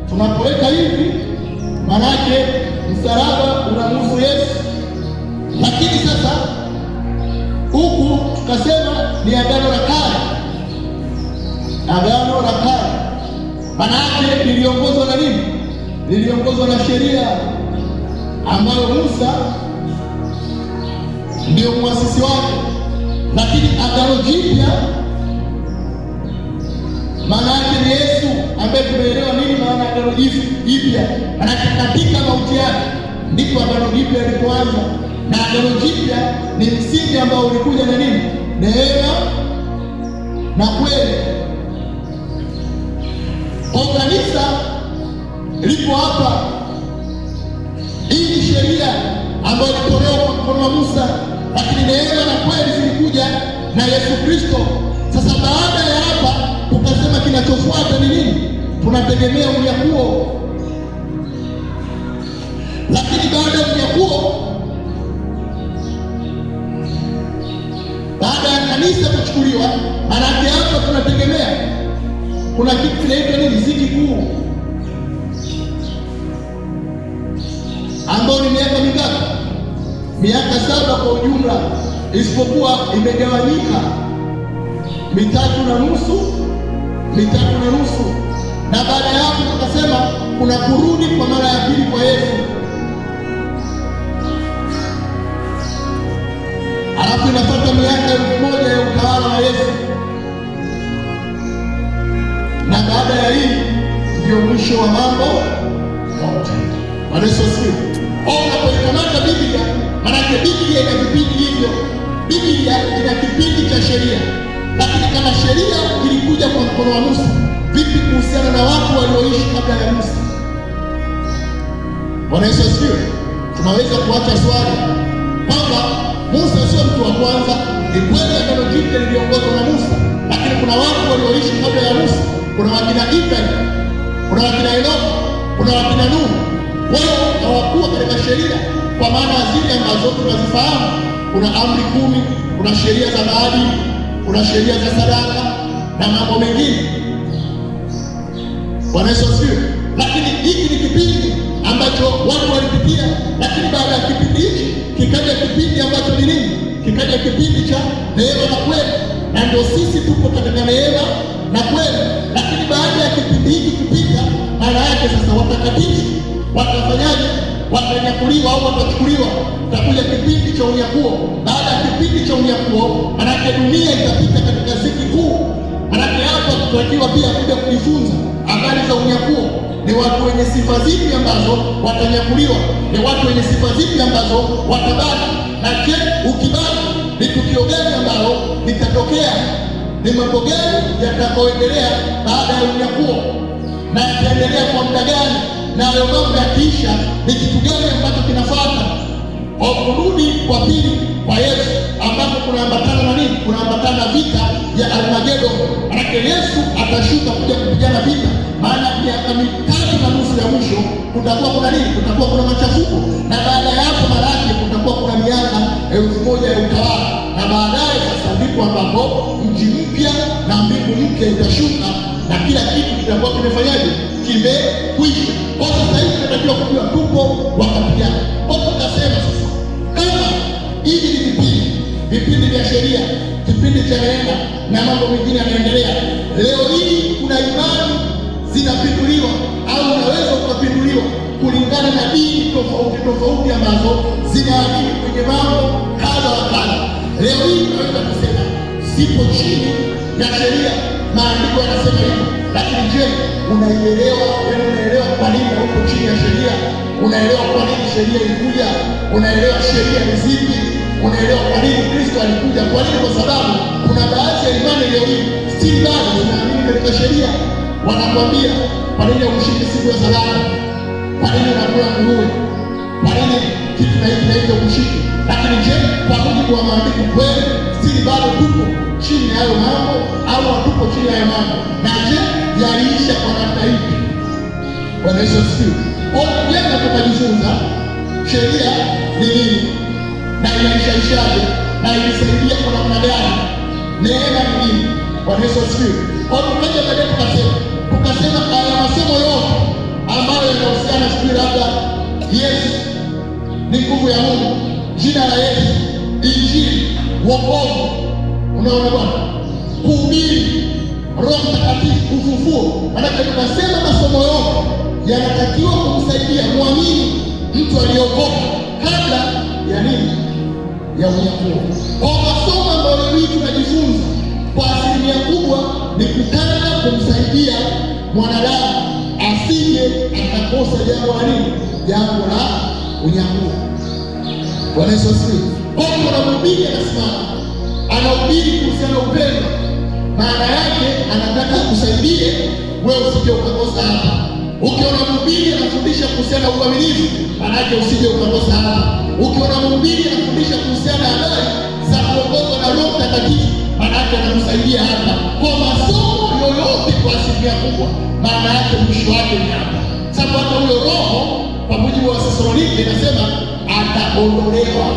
tunapoweka hivi, manake msalaba unamhusu Yesu, lakini sasa huku tukasema ni Agano la Kale. Agano la Kale manake liliongozwa na nini? Liliongozwa na sheria ambayo Musa ndio muasisi wake. Lakini Agano Jipya maana yake ni Yesu, ambaye tumeelewa nini maana Agano Jipya. Manake katika mauti yake ndipo Agano Jipya lilipoanza, na Agano Jipya ni msingi ambao ulikuja na nini? Neema na kweli. Kwa kanisa lipo hapa, hii ni sheria ambayo ilitolewa kwa mkono wa Musa, lakini neema na kweli zilikuja na Yesu Kristo. Sasa baada ya hapa tukasema kinachofuata ni nini? Tunategemea unyakuo. Lakini baada ya unyakuo, baada ya kanisa kuchukuliwa, maanake hapa tunategemea kuna kitu kinaitwa nini? Ziki kuu, ambayo ni miaka mingapi? Miaka 7 kwa ujumla, isipokuwa imegawanyika 3.5, 3.5. Na baada ya hapo tukasema kuna kurudi kwa mara ya pili kwa Yesu, alafu inapata miaka 1000 ya utawala wa Yesu, na baada ya hii ndio mwisho wa mambo yote. Bwana Yesu asifiwe. Unapoikamata Biblia, maanake Biblia ina vipindi hivyo. Biblia ina kipindi cha sheria, lakini kama sheria ilikuja kwa mkono wa Musa, vipi kuhusiana na watu walioishi kabla ya Musa? Bwana Yesu asifiwe. Tunaweza kuacha swali kwamba Musa sio mtu wa kwanza. Ni kweli Agano Jipya liliongozwa na Musa, lakini kuna watu walioishi kabla ya Musa. Kuna wakina Ibrahim, kuna wakina Enoki, kuna wakina Nuhu. Wao hawakuwa katika sheria kwa maana zile ambazo tunazifahamu. Kuna amri 10, kuna sheria za maadili, kuna sheria za sadaka na mambo mengine. Bwana Yesu asifiwe. Lakini hiki ni kipindi ambacho watu walipitia, lakini baada ya kipindi hiki kikaja kipindi ambacho ni nini? Kikaja kipindi cha neema na kweli, na ndio sisi tuko katika neema na kweli. Lakini baada ya kipindi hiki kupita, maana yake sasa watakatifu watafanyaje? Watanyakuliwa au watachukuliwa. Takuja kipindi cha unyakuo. Baada ya kipindi cha unyakuo, manake dunia itapita katika ziki kuu. Manake hapa tutakiwa pia kuja kujifunza habari za unyakuo. Ni watu wenye sifa zipi ambazo watanyakuliwa? Ni watu wenye sifa zipi ambazo watabaki? Na je, ukibaki ni tukio gani ambalo litatokea? Ni mambo gani yatakayoendelea baada ya unyakuo, na yataendelea kwa muda gani? Na hayo mambo yakiisha, ni kitu gani ambacho kinafuata? Kwa kurudi kwa pili kwa Yesu, ambapo kunaambatana na nini? Kunaambatana vita ya Armageddon. Manake Yesu atashuka kuja kupigana vita, maana miaka 3.5 ya mwisho kutakuwa kuna nini? Kutakuwa kuna machafuko, na baada ya hapo maanake kutakuwa kuna miaka 1000 ya utawala, na baadaye sasa ndipo ambapo mji mpya na mbingu mpya itashuka, na kila kitu kitakuwa kimefanyaje? Kimekwisha. Kwa sasa hivi tunatakiwa kujua tupo wakati gani. Kwa tukasema sasa, kama hivi ni vipindi vya sheria, kipindi cha neema na mambo mengine yanaendelea, leo hii kuna imani zinapinduliwa au unaweza ukapinduliwa kulingana na dini tofauti ambazo zinaamini kwenye mambo kadha wa kadha. Leo hii tunaweza kusema sipo chini ya sheria. Maandiko yanasema hivyo. lakini je, unaielewa? Unaelewa kwa nini uko chini ya sheria? Unaelewa kwa nini sheria ilikuja? Unaelewa sheria ni zipi? Unaelewa kwa nini Kristo alikuja? Kwa nini? Kwa sababu kuna baadhi ya imani leo hii still bado zinaamini katika sheria. Wanakwambia kwa nini ushike siku ya Sabato? Kwa nini unakula nguruwe? Kwa nini kitu na hiki na hiki ukushike? Lakini je, kwa mujibu wa maandiko kweli still bado tuko chini ya hayo mambo au hatuko chini ya hayo mambo? Na je, yaliisha kwa namna ipi? Bwana Yesu asifiwe. Kwa hiyo tukajifunza sheria ni nini na inaishaishaje na ilisaidia kwa namna gani, neema ni nini. Bwana Yesu asifiwe. Kwa hiyo tukaja baadaye tukasema haya masomo yote ambayo yanahusiana sijui labda Yesu ni nguvu ya Mungu, jina la Yesu, Injili, wokovu, unaona bwana, kuhubiri, Roho Mtakatifu, ufufuo. Maanake tukasema masomo yote yanatakiwa kumsaidia muamini, mtu aliyeokoka kabla ya nini? Ya unyakuo. Kwa masomo ambayo leo tunajifunza kwa asilimia kubwa ni kutaka kumsaidia mwanadamu asije akakosa jambo la nini? Jambo la unyakuo. Bwana Yesu asifiwe. Kwa hiyo mhubiri anasimama anahubiri kuhusiana na upendo, maana yake anataka kusaidie wewe usije ukakosa hapa. Ukiona mhubiri anafundisha kuhusiana na uaminifu, maana yake usije ukakosa hapa. Ukiona mhubiri anafundisha kuhusiana na habari za kuongozwa na Roho Mtakatifu, maana yake anakusaidia hapa. Kwa masomo yoyote kwa asilimia kubwa, maana yake mwisho wake ni hapa. Sababu hata huyo Roho kwa mujibu wa Wathesalonike inasema ataondolewa.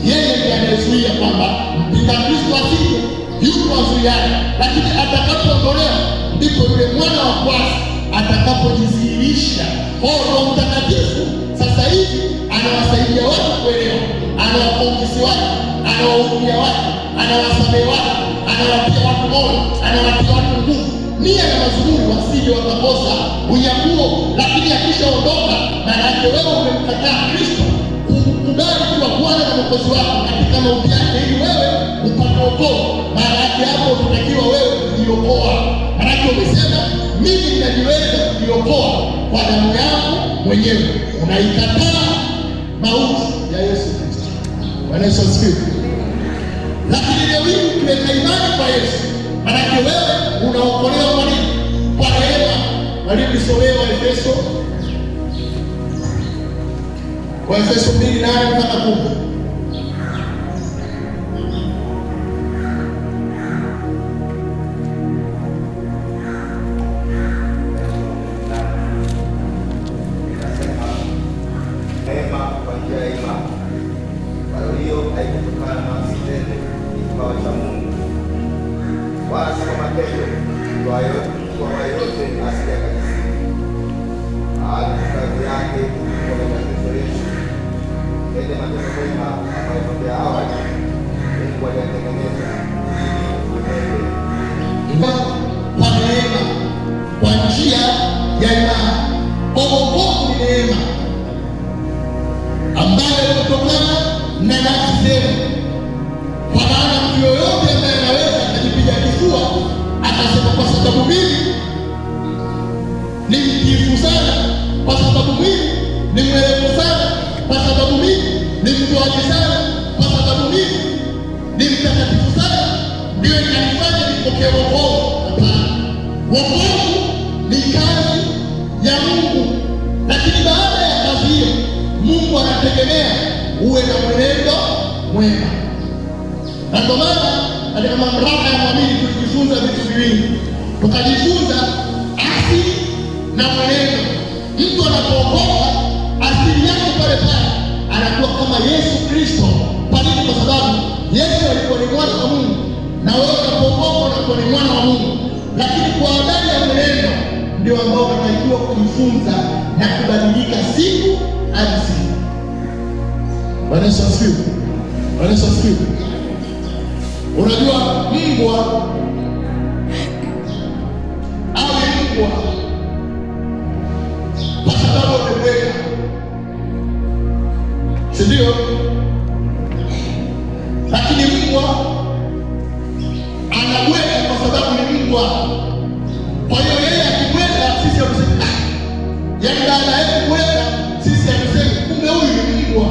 Yeye ndiye anayezuia kwamba mpinga Kristo asije, yuko azuiaye, lakini atakapoondolewa ndipo yule mwana wa kwanza atakapojidhihirisha. Kwa Roho Mtakatifu sasa hivi anawasaidia watu kuelewa, anawakongoza watu, anawahudumia watu, anawasamehe watu, anawatia watu moyo, anawatia watu nguvu, nia na mazuri wasije wakakosa unyakuo. Lakini akishaondoka, maana yake wewe umemkataa Kristo, kukubali kuwa Bwana na Mwokozi wako katika mauti yake ili wewe upate wokovu. Maana yake hapo unatakiwa wewe kujiokoa. Maana yake umesema mimi ninajiweza kujiokoa kwa damu yangu mwenyewe. Unaikataa mauti ya Yesu Kristo. Bwana Yesu asifiwe. Lakini leo hii ukiweka imani kwa Yesu, maana yake wewe unaokolewa kwa nini? Kwa neema. Waliosomewa Efeso, kwa Efeso 2:8-10. Kwa neema, kwa njia ya imani. Wokovu ni neema ambayo kutokana na nafsi zenu. Kwa maana mtu yoyote ambaye anaweza akajipiga kifua akasema kwa sababu mimi ni mtiifu sana, kwa sababu mimi ni mwerevu sana, kwa sababu mimi ni mtoaji sana, kwa sababu mimi ni mtakatifu sana, ndio inanifanya nipokee wokovu. Hapana. Wokovu ni kazi ya Mungu, lakini baada ya kazi hiyo Mungu anategemea uwe na mwenendo mwema. Na ndio maana katika mamlaka ya mwamini tulijifunza vitu viwili. Tukajifunza asili na mwenendo. Mtu anapookoka asili yake pale pale anakuwa kama Yesu Kristo. Kwa nini? Kwa sababu Yesu alikuwa ni mwana wa Mungu, na wewe unapookoka unakuwa ni mwana wa Mungu. Lakini kwa habari ya mwenendo ndio ambao unatakiwa kujifunza na kubadilika siku hadi siku. Bwana Yesu asifiwe. Bwana Yesu asifiwe. Unajua mbwa awe mbwa kwa sababu amebweka, si ndio? Lakini mbwa anabweka kwa sababu ni mbwa. Kwa hiyo yeye Yaani baada ya kuweka sisi hatusemi kumbe huyu ni mbwa.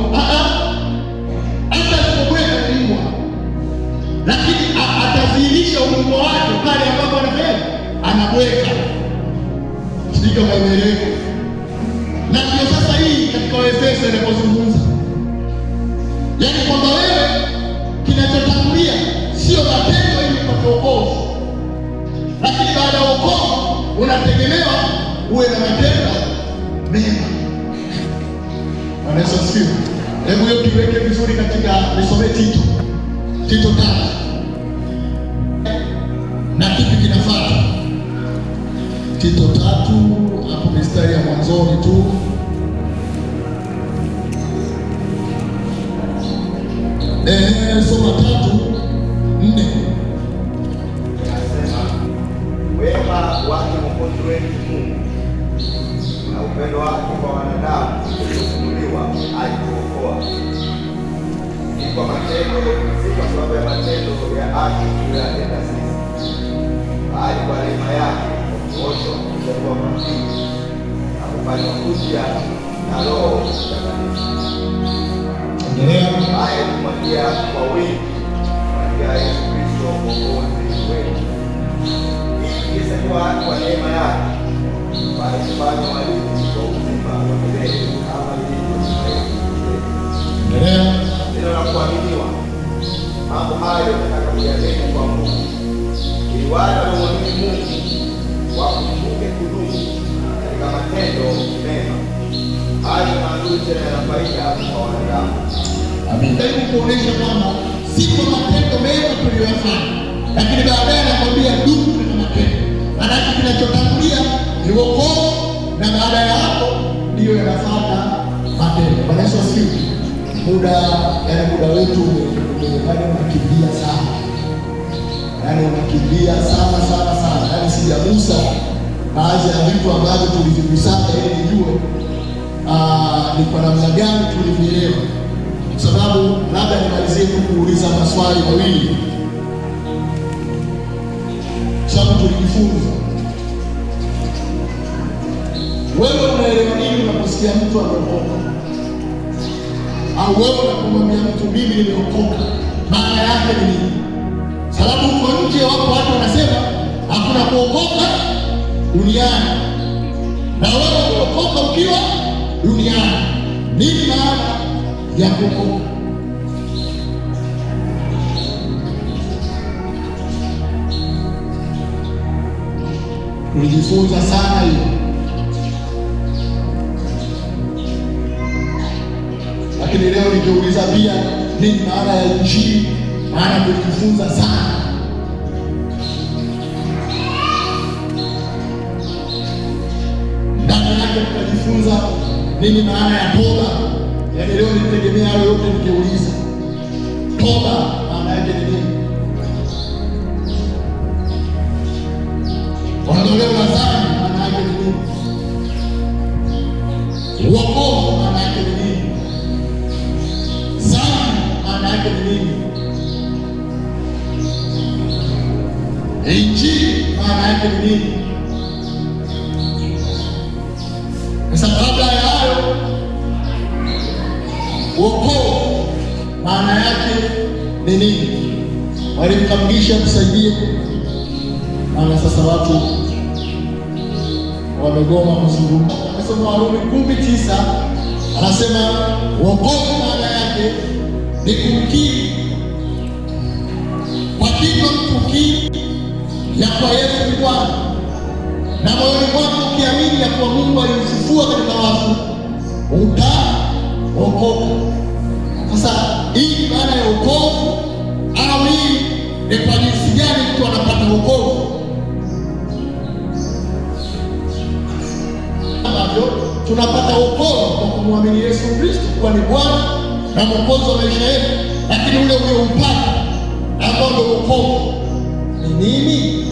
Hata asipoweka ni mbwa, lakini atadhihirisha umbwa wake pale ambapo anabweka. Sijui kama imeeleweka. Na ndio sasa hii katika Waefeso inapozungumza, yaani kwamba wewe kinachotangulia sio matendo ili upate wokovu, lakini baada ya wokovu unategemewa uwe na matendo mema. Bwana Yesu asifiwe. Hebu hiyo tuweke vizuri katika nisome Tito 3. Na kipi kinafuata? Tito 3 hapo mistari ya mwanzoni tu. Soma 3:4.
Nasema wema wake Mwokozi wetu Mungu na upendo wake kwa wanadamu uliofunuliwa alituokoa, si kwa matendo, si kwa sababu ya matendo ya haki tuliyotenda sisi, bali kwa neema yake kuoshwa kuzaliwa kwa pili na kufanywa upya na Roho Mtakatifu. Haya kumwagia kwa wingi kwa Yesu Kristo Mwokozi wetu, ili kwa neema yake bali kufanywa warithi wa uzima wa milele kama ilivyo neno la kuaminiwa. Mambo hayo nataka kuyanena kwa Mungu, ili wale wanaomwamini Mungu wakumbuke kudumu katika matendo mema. Hayo maadui tena yana faida kwa wanadamu.
Amen. Hebu kuonesha kwamba si kwa matendo mema tuliyofanya, lakini baadaye anakwambia dumu katika matendo. Maana kinachotangulia ni wokovu, na baada ya hapo ndiyo yanafuata matendo. Bwana Yesu asifiwe. Muda wetu unakimbia sana, yaani unakimbia sana. Yaani sijagusa baadhi ya vitu ambavyo tulivikusanya ili nijue ni kwa namna gani tulivielewa, kwa sababu labda nimalizie tu kuuliza maswali mawili, sababu tulijifunza. Wewe unaelewa nini unaposikia mtu ameokoka? Au wewe unapomwambia mtu mimi nimeokoka, maana yake ni nini? Sababu huko nje wapo watu wanasema hakuna kuokoka duniani, na wewe umeokoka ukiwa duniani. Nini maana ya kuokoka? Tulijifunza sana hiyo, lakini leo nikiuliza pia nini maana ya Injili, maana tulijifunza sana. Ndani yake tukajifunza nini maana ya toba. Yaani leo nitegemea hayo yote nikiuliza toba maana yake ni nini? Ondoleo la dhambi maana yake ni nini? Wokovu maana yake ni nini? Dhambi maana yake ni nini? Injili maana yake ni nini? Sasa kabla ya hayo, wokovu maana yake ni nini? Mwalimu Kamgisha tusaidie, maana sasa watu wamegoma kuzungumza. Anasema Warumi 10:9, anasema wokovu maana yake ni kukiri kwa kinywa, kukiri ya kwa Yesu ni Bwana, na moyoni mwako ukiamini ya kuwa Mungu alimfufua katika wafu, utaokoka. Sasa hii maana ya wokovu, au hii ni kwa jinsi gani mtu anapata wokovu? Ambavyo tunapata wokovu kwa kumwamini Yesu Kristo kuwa ni Bwana na Mwokozi wa maisha yetu, lakini ule upata ambao ndio wokovu ni nini?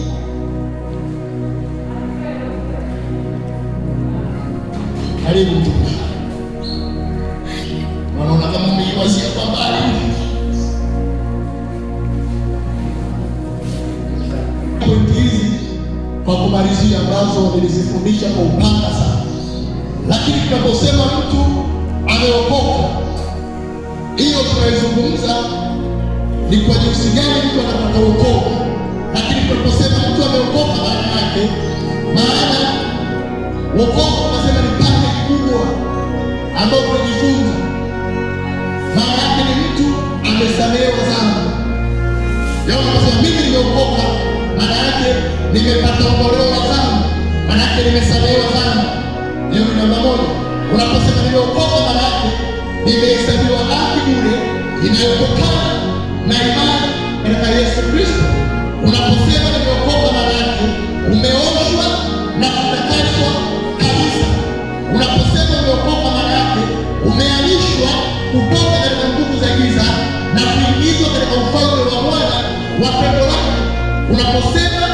Karibu mtumishi. Wanaona kama umeiwazia kwa mbali. Pointi hizi kwa kumalizia, ambazo nilizifundisha kwa upanga sana, lakini tunaposema mtu ameokoka, hiyo tunaizungumza ni kwa jinsi gani mtu anapata wokovu. Lakini tunaposema mtu ameokoka, maana yake, maana wokovu tunasema ni pande kubwa ambayo tunajifunza. Maana yake ni mtu amesamehewa dhambi. Leo unasema mimi nimeokoka, maana yake nimepata ondoleo la dhambi, maana yake nimesamehewa dhambi. Hiyo ni namba moja. Unaposema nimeokoka, maana yake nimehesabiwa haki bure inayotokana na imani katika Yesu Kristo. Unaposema nimeokoka, maana yake umeoshwa na kutakaswa kabisa. Unaposema umeokoka, maana yake umehamishwa kutoka katika nguvu za giza na kuingizwa katika ufalme wa mwana wa pendo lake. Unaposema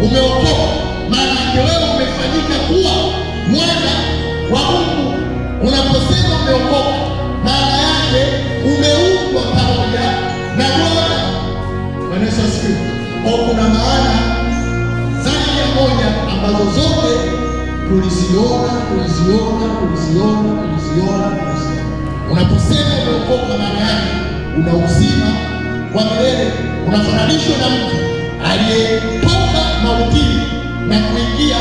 umeokoka, maana yake wewe umefanyika kuwa mwana wa Mungu. Unaposema umeokoka, maana yake umeungwa pamoja na Bwana. Bwana Yesu asifiwe. Kuna maana zaidi ya moja ambazo zote tuliziona. Unaposema umeokoka, maana yake una uzima wa milele. Unafananishwa na mtu aliyetoka mautini na kuingia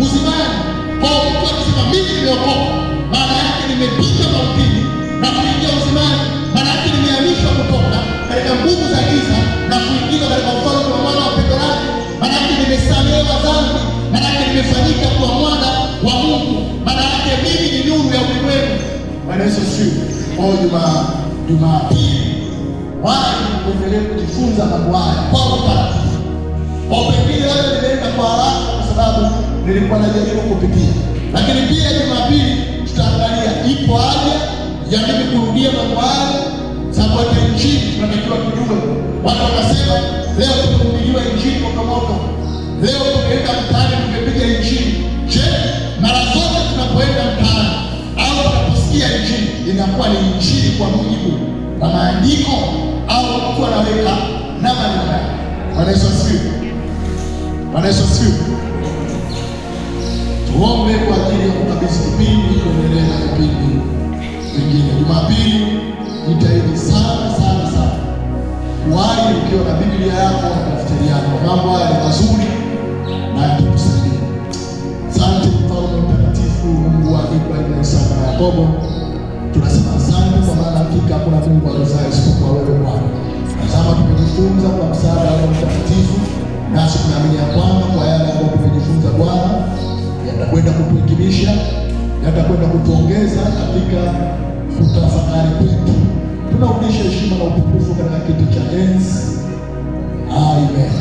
uzimani. Kwa mtu akisema mimi nimeokoka, maana yake nimepita mautini na kuingia uzimani. Maana yake nimehamishwa kutoka katika nguvu za giza na kuingia katika ufalme wa mwana wa pendo lake. Maana yake nimesamehewa dhambi. Maana yake nimefanyika kuwa mwana wa Mungu. Maana yake mimi ni nuru ya ulimwengu. Bwana Yesu asifiwe. Jumapili wale tuendelee kujifunza mambo haya kwa utaratibu. Kwa pengine leo nimeenda kwa haraka kwa sababu nilikuwa najaribu kupitia, lakini pia Jumapili tutaangalia ipo haja ya mimi kurudia mambo haya, sababu hata injili tunatakiwa tujue. Watu wanasema leo tumehubiriwa injili kwa moto, leo tumeenda mtaani tumepiga injili. Je, mara zote tunapoenda mtaani au tunaposikia injili inakuwa ni injili kwa mujibu wa maandiko au mtu anaweka namna gani? Bwana Yesu asifiwe. Bwana Yesu asifiwe. Tuombe kwa ajili ya kukabidhi kipindi kuendelea na vipindi vingine. Jumapili jitahidi sana kuwahi ukiwa na Biblia yako na daftari yako. Mambo haya ni mazuri na yatakusaidia. Asante Mfalme mtakatifu, Mungu wa Ibrahimu na Isaka na Yakobo. Tunasema asante kwa maana hakika hakuna Mungu aliyezae isipokuwa wewe Bwana. Tazama tumejifunza kwa msaada wa Mtakatifu, nasi tunaamini ya kwamba kwa yale ambayo tumejifunza Bwana yatakwenda kutuingilisha, yatakwenda kutuongeza katika kutafakari kwetu. Tunarudisha heshima na utukufu katika kiti cha enzi. Amen.